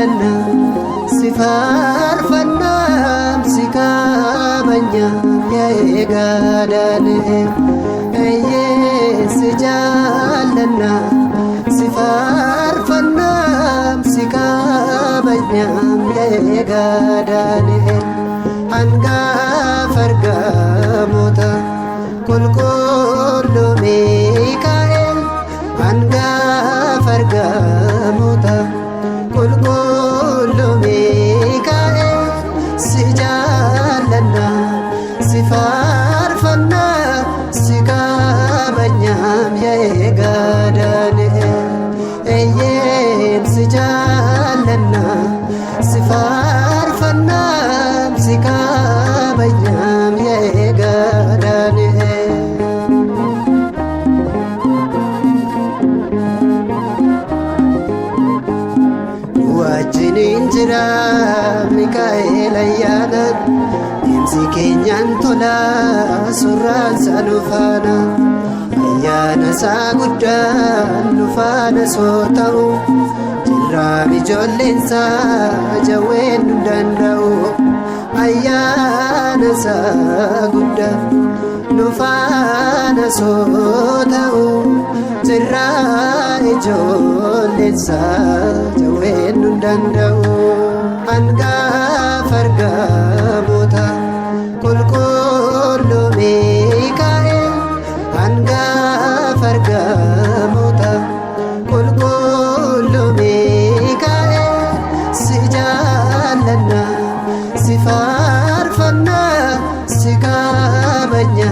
jaalanna si faarfanna si kabajna yaa'ee gaadhaane si jaalanna si faarfanna si kabajna yaa'ee gaadhaane hangafa argamoota qulqulluu Mikaa'el hangafa argamoota qulqulluu Mikaa'el si jaalanna si faarfanna si kabajna yaa'ee gaadhaane si jaalanna si faarfanna si kabajna yaa'ee gaadhaane wajjiniin jira Mikaa'el ayyaanaan deemsi keenyaan tola surraan isaa nu faana ayyaana isaa guddaan nu faana soo ta'u jirraam ijoolleen isaa jawween nu danda'u ayyaana isaa guddaan nu faana soo ta'u jirraa ijoolleen isaa jawween nu danda'u hangafa argamoota qulqulluu Mikaa'el hangafa argamoota qulqulluu Mikaa'el si jaalanna si faarfanna si kabajna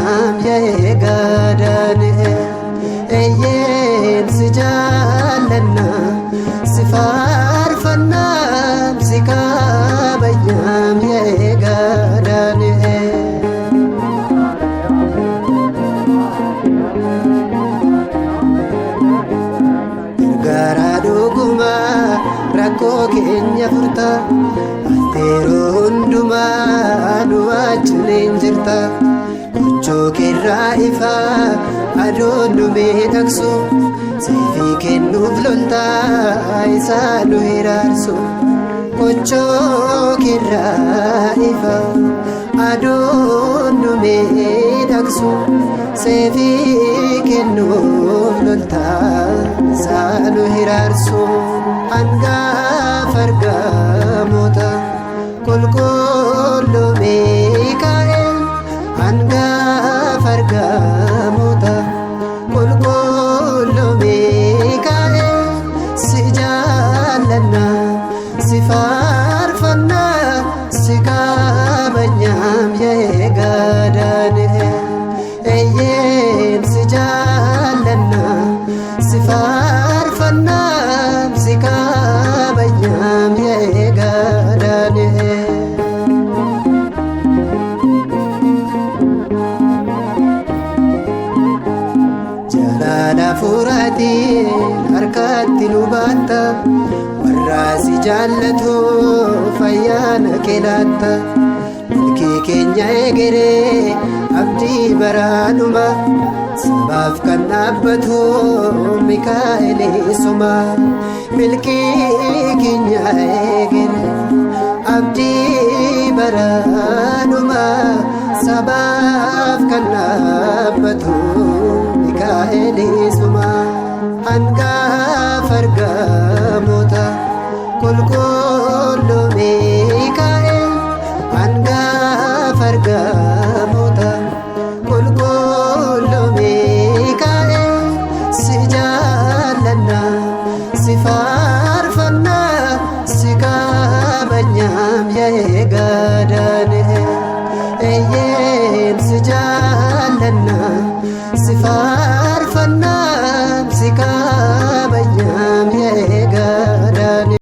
yaa'ee gaadhaane si jaalanna si faarfanna si kabajna yaa'ee gaadhaane gargaaraa dhugumaa rakkoo keenya furta yeroo hundumaa nu wajjiniin jirta gochoo keerraa ifaa aduun nu miidhagsu siifii kennuuf loltaa isaa nu hiraarsu gochoo keerraa ifaa aduun nu miidhagsu siifii kennuuf loltaa isaa nu hiraarsu hangafa argamoota qulqulluu Mikaa'el hangafa argamoota qulqulluu Mikaa'el si jaalanna si faarfanna si kabajna yaa'ee gaadhaane si jaalanna si faarfanna si kabajna yaa'ee gaadhaane jaalala furaatiin harkatti nu baatta warra si jaallatu fayyaana kee laatta milkii keenya egeree abdii baraadhuma sabaaf kan dhaabbatu Mikaa'el isuma milkii keenya egeree abdii baraadhuma sabaaf kan dhaabbatu Mikaa'el